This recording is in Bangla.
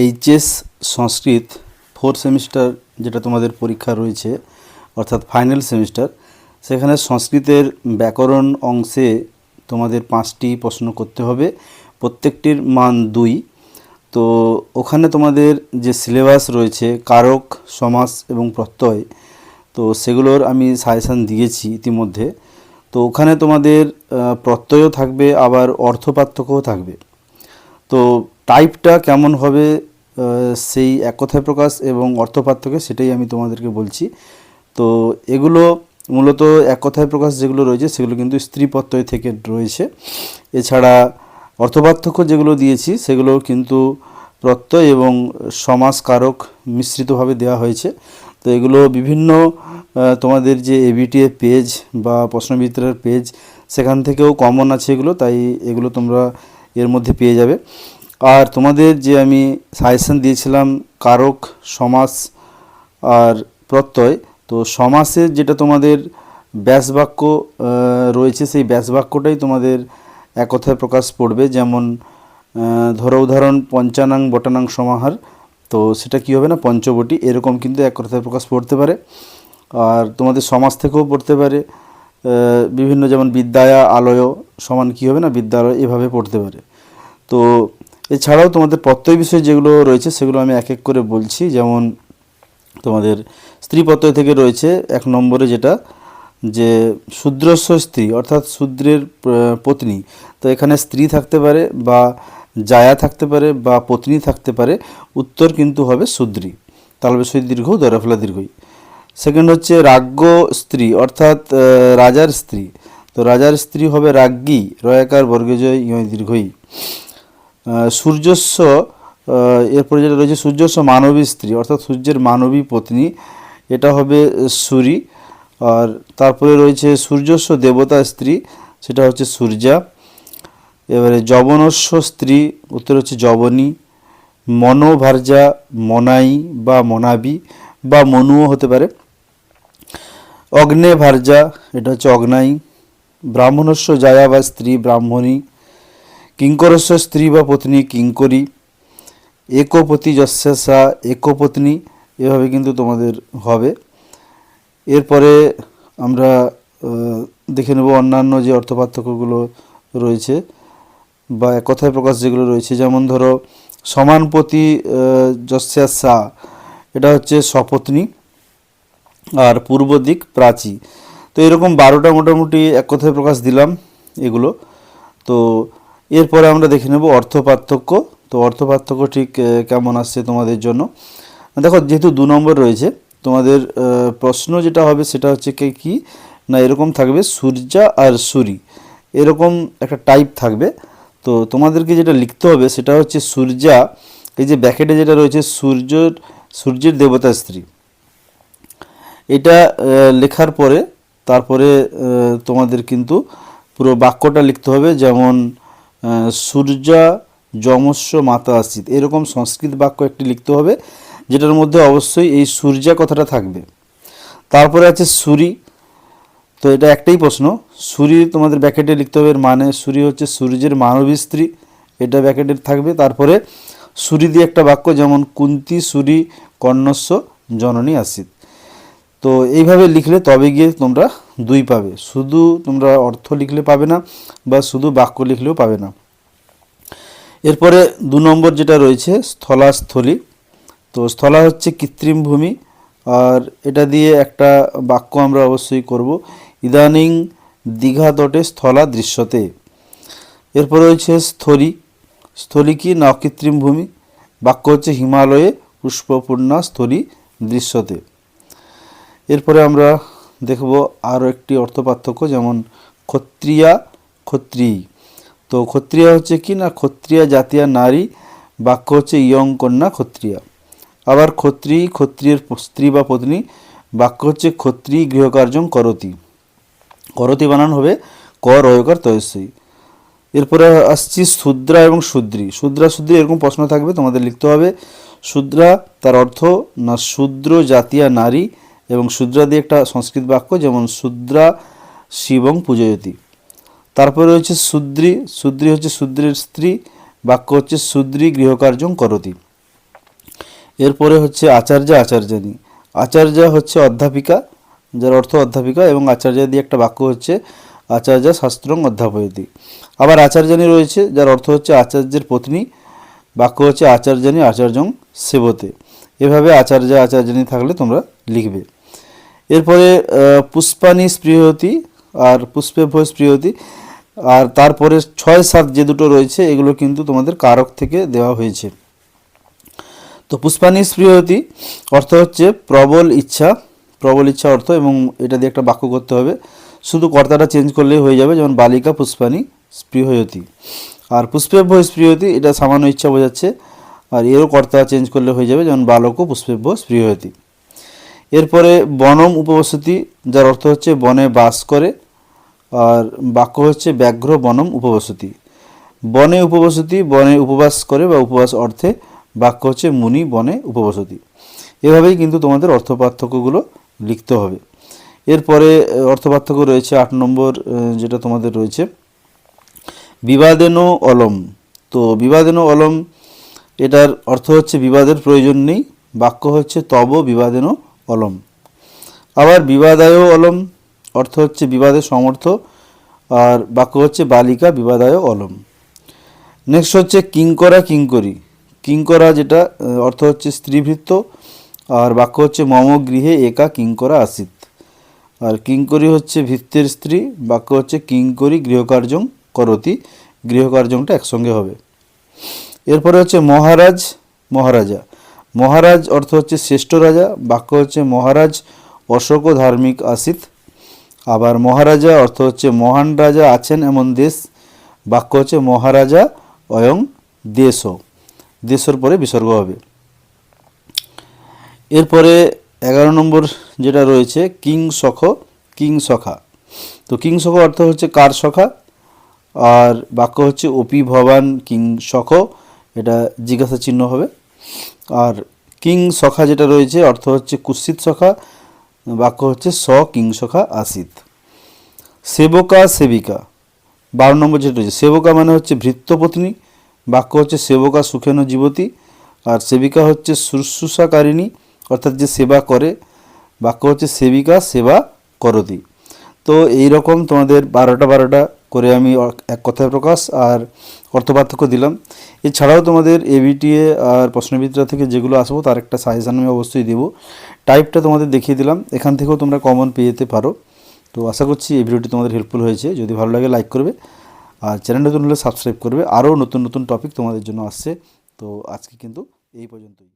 এইচএস সংস্কৃত 4 সেমিস্টার যেটা তোমাদের পরীক্ষা রয়েছে অর্থাৎ ফাইনাল সেমিস্টার, সেখানে সংস্কৃতের ব্যাকরণ অংশে তোমাদের 5টি প্রশ্ন করতে হবে, প্রত্যেকটির মান 2। তো ওখানে তোমাদের যে সিলেবাস রয়েছে কারক, সমাস এবং প্রত্যয়, তো সেগুলোর আমি সাজেশান দিয়েছি ইতিমধ্যে। তো ওখানে তোমাদের প্রত্যয়ও থাকবে, আবার অর্থপার্থক্যও থাকবে। তো টাইপটা কেমন হবে সেই এক কথায় প্রকাশ এবং অর্থপার্থক্য সেটাই আমি তোমাদেরকে বলছি। তো এগুলো মূলত এক কথায় প্রকাশ যেগুলো রয়েছে সেগুলো কিন্তু স্ত্রী প্রত্যয় থেকে রয়েছে। এছাড়া অর্থপার্থক্য যেগুলো দিয়েছি সেগুলো কিন্তু প্রত্যয় এবং সমাস কারক মিশ্রিতভাবে দেওয়া হয়েছে। তো এগুলো বিভিন্ন তোমাদের যে এবিটিএ পেজ বা প্রশ্নবিত্রের পেজ সেখান থেকেও কমন আছে এগুলো, তাই এগুলো তোমরা এর মধ্যে পেয়ে যাবে। আর তোমাদের যে আমি সাজেশান দিয়েছিলাম কারক, সমাস আর প্রত্যয়, তো সমাসের যেটা তোমাদের ব্যাসবাক্য রয়েছে সেই ব্যাসবাক্যটাই তোমাদের এক কথায় প্রকাশ পড়বে। যেমন ধরো উদাহরণ পঞ্চানাং বটানাং সমাহার, তো সেটা কী হবে না পঞ্চবটি, এরকম কিন্তু এক কথায় প্রকাশ পড়তে পারে। আর তোমাদের সমাস থেকেও পড়তে পারে বিভিন্ন, যেমন বিদ্যায়া আলয় সমান কী হবে না বিদ্যালয়, এভাবে পড়তে পারে। তো এছাড়াও তোমাদের প্রত্যয় বিষয় যেগুলো রয়েছে সেগুলো আমি এক এক করে বলছি। যেমন তোমাদের স্ত্রী প্রত্যয় থেকে রয়েছে 1 নম্বরে যেটা যে শূদ্রস্ব স্ত্রী অর্থাৎ শূদ্রের পত্নী। তো এখানে স্ত্রী থাকতে পারে বা জায়া থাকতে পারে বা পত্নী থাকতে পারে, উত্তর কিন্তু হবে শূদ্রী, তালবেশই দীর্ঘ দয়রাফলা দীর্ঘই। সেকেন্ড হচ্ছে রাজ্ঞ স্ত্রী অর্থাৎ রাজার স্ত্রী, তো রাজার স্ত্রী হবে রাজ্ঞী, রয়াকার বর্গজয় ইয় দীর্ঘই। সূর্যস্ব, এরপরে যেটা রয়েছে সূর্যস্ব মানবী স্ত্রী অর্থাৎ সূর্যের মানবী পত্নী, এটা হবে সূরি। আর তারপরে রয়েছে সূর্যস্ব দেবতা স্ত্রী, সেটা হচ্ছে সূর্যা। এবারে যবনস্ব স্ত্রী, উত্তর হচ্ছে যবনী। মনোভার্যা মনাই বা মনাবি বা মনুও হতে পারে। অগ্নে ভার্যা, এটা হচ্ছে অগ্নাই। ব্রাহ্মণস্ব জায়া বা স্ত্রী ব্রাহ্মণী। কিঙ্করস্ব স্ত্রী বা পত্নী কিঙ্করী। একপতি যস্যা একপত্নী, এভাবে কিন্তু তোমাদের হবে। এরপরে আমরা দেখে নেব অন্যান্য যে অর্থপার্থক্যগুলো রয়েছে বা এক কথায় প্রকাশ যেগুলো রয়েছে। যেমন ধরো সমানপতি যস্যা, এটা হচ্ছে সপত্নী। আর পূর্ব দিক প্রাচী, তো এরকম 12টা মোটামুটি এক কথায় প্রকাশ দিলাম এগুলো। তো এরপরে আমরা দেখে নেব অর্থপার্থক্য। তো অর্থপার্থক্য ঠিক কেমন আসছে তোমাদের জন্য। দেখো যেহেতু 2 নম্বর রয়েছে, তোমাদের প্রশ্ন যেটা হবে সেটা হচ্ছে কি না এরকম থাকবে সূর্যা আর সূরি, এরকম একটা টাইপ থাকবে। তো তোমাদেরকে যেটা লিখতে হবে সেটা হচ্ছে সূর্যা, এই যে ব্যাকেটে যেটা রয়েছে সূর্যের দেবতা স্ত্রী, এটা লেখার পরে তারপরে তোমাদের কিন্তু পুরো বাক্যটা লিখতে হবে। যেমন সূর্যা যমস্য মাতা আসিত, এরকম সংস্কৃত বাক্য একটি লিখতে হবে যেটার মধ্যে অবশ্যই এই সূর্যা কথাটা থাকবে। তারপরে আছে সূরি, তো এটা একটাই প্রশ্ন, সূরি তোমাদের ব্যাকেটে লিখতে হবে, এর মানে সূরি হচ্ছে সূর্যের মানবী স্ত্রী, এটা ব্যাকেটে থাকবে। তারপরে সূরি দিয়ে একটা বাক্য, যেমন কুন্তি সূরি কর্ণস্য জননী আসিত। তো এইভাবে লিখলে তবে গিয়ে তোমরা 2 পাবে, শুধু তোমরা অর্থ লিখলে পাবে না বা শুধু বাক্য লিখলেও পাবে না। এরপরে 2 নম্বর যেটা রয়েছে স্থলাস্থলী, তো স্থলা হচ্ছে কৃত্রিম ভূমি, আর এটা দিয়ে একটা বাক্য আমরা অবশ্যই করব, ইদানিং দীঘা তটে স্থলা দৃশ্যতে। এরপরে রয়েছে স্থলী, স্থলী কি না অকৃত্রিম ভূমি, বাক্য হচ্ছে হিমালয়ে পুষ্পপূর্ণা স্থলী দৃশ্যতে। এরপরে আমরা দেখব আরও একটি অর্থপার্থক্য, যেমন ক্ষত্রিয়া ক্ষত্রিয়ী, তো ক্ষত্রিয়া হচ্ছে কি না ক্ষত্রিয়া জাতীয় নারী, বাক্য হচ্ছে ইয়ং কন্যা ক্ষত্রিয়া। আবার ক্ষত্রিয়ী ক্ষত্রিয়ের স্ত্রী বা পত্নী, বাক্য হচ্ছে ক্ষত্রিয়ী গৃহকার্যং করতি, করতি বানান হবে ক রয়কার তয়স্যই। এরপরে আসছি শূদ্রা এবং শূদ্রী, শূদ্রা শূদ্রী এরকম প্রশ্ন থাকবে, তোমাদের লিখতে হবে শূদ্রা তার অর্থ না শূদ্র জাতীয় নারী, এবং শূদ্রা দিয়ে একটা সংস্কৃত বাক্য, যেমন শূদ্রা শিবং পূজয়তি। তারপরে রয়েছে শূদ্রী, শূদ্রী হচ্ছে শূদ্রের স্ত্রী, বাক্য হচ্ছে শূদ্রী গৃহকার্যং করতি। এরপরে হচ্ছে আচার্য আচার্যানী। আচার্য হচ্ছে অধ্যাপিকা, যার অর্থ অধ্যাপিকা, এবং আচার্য দিয়ে একটা বাক্য হচ্ছে আচার্য শাস্ত্রং অধ্যাপয়তি। আবার আচার্যানী রয়েছে, যার অর্থ হচ্ছে আচার্যের পত্নী, বাক্য হচ্ছে আচার্যানী আচার্যং সেবতে। এভাবে আচার্য আচার্যানী থাকলে তোমরা লিখবে। এরপরে পুষ্পানি স্পৃহতি আর পুষ্পেভ্য স্পৃহতি, আর তারপরে 6, 7 যে দুটো রয়েছে এগুলো কিন্তু তোমাদের কারক থেকে দেওয়া হয়েছে। তো পুষ্পানি স্পৃহতি অর্থ হচ্ছে প্রবল ইচ্ছা, প্রবল ইচ্ছা অর্থ, এবং এটা দিয়ে একটা বাক্য করতে হবে। শুধু কর্তাটা চেঞ্জ করলেই হয়ে যাবে, যেমন বালিকা পুষ্পানি স্পৃহয়তি। আর পুষ্পেভ্য স্পৃহতি এটা সামান্য ইচ্ছা বোঝাচ্ছে, আর এরও কর্তা চেঞ্জ করলে হয়ে যাবে, যেমন বালকও পুষ্পেভ্য স্পৃহয়তি। এরপরে বনম উপবসতি, যার অর্থ হচ্ছে বনে বাস করে, আর বাক্য হচ্ছে ব্যাঘ্র বনম উপবসতি। বনে উপবসতি বনে উপবাস করে বা উপবাস অর্থে, বাক্য হচ্ছে মুনি বনে উপবসতি। এভাবেই কিন্তু তোমাদের অর্থ পার্থক্যগুলো লিখতে হবে। এরপরে অর্থ পার্থক্য রয়েছে 8 নম্বর, যেটা তোমাদের রয়েছে বিবাদেন অলম। তো বিবাদেন অলম এটার অর্থ হচ্ছে বিবাদের প্রয়োজন নেই, বাক্য হচ্ছে তব বিবাদেন অলম। আবার বিবাদায় অলম অর্থ হচ্ছে বিবাদের সমর্থ, আর বাক্য হচ্ছে বালিকা বিবাদায় অলম। নেক্সট হচ্ছে কিঙ্করা কিঙ্করি। কিঙ্করা যেটা অর্থ হচ্ছে স্ত্রীভৃত্য, আর বাক্য হচ্ছে মম গৃহে একা কিঙ্করা আসিত। আর কিঙ্করি হচ্ছে ভৃত্যের স্ত্রী, বাক্য হচ্ছে কিঙ্করি গৃহকার্যং করতি, গৃহকার্যংটা একসঙ্গে হবে। এরপরে হচ্ছে মহারাজ মহারাজা। মহারাজ অর্থ হচ্ছে শ্রেষ্ঠ রাজা, বাক্য হচ্ছে মহারাজ অশোক ধার্মিক আসিত। আবার মহারাজা অর্থ হচ্ছে মহান রাজা আছেন এমন দেশ, বাক্য হচ্ছে মহারাজা অয়ং দেশ, দেশের পরে বিসর্গ হবে। এরপরে 11 নম্বর যেটা রয়েছে কিং সখ কিং সখা। তো কিং সখ অর্থ হচ্ছে কার সখা, আর বাক্য হচ্ছে অপি ভবান কিং সখ, এটা জিজ্ঞাসা চিহ্ন হবে। আর কিং সখা যেটা রয়েছে অর্থ হচ্ছে কুৎসিত সখা, বাক্য হচ্ছে স কিং সখা আসিত। সেবকা সেবিকা 12 নম্বর যেটা রয়েছে সেবকা মানে হচ্ছে ভৃত্যপত্নী, বাক্য হচ্ছে সেবকা সুখেন জীবতী। আর সেবিকা হচ্ছে শুশ্রূষাকারিণী, অর্থাৎ যে সেবা করে, বাক্য হচ্ছে সেবিকা সেবা করতি। তো এই রকম তোমাদের 12টা করে আমি এক কথায় প্রকাশ আর অর্থপার্থক্য দিলাম। এছাড়াও তোমাদের এবিটিএ আর প্রশ্নবিদ্যা থেকে যেগুলো আসবো তার একটা সাজেশান আমি অবশ্যই দেবো। টাইপটা তোমাদের দেখিয়ে দিলাম, এখান থেকেও তোমরা কমন পেয়ে যেতে পারো। তো আশা করছি এই ভিডিওটি তোমাদের হেল্পফুল হয়েছে। যদি ভালো লাগে লাইক করবে, আর চ্যানেল নতুন হলে সাবস্ক্রাইব করবে। আরও নতুন নতুন টপিক তোমাদের জন্য আসছে। তো আজকে কিন্তু এই পর্যন্তই।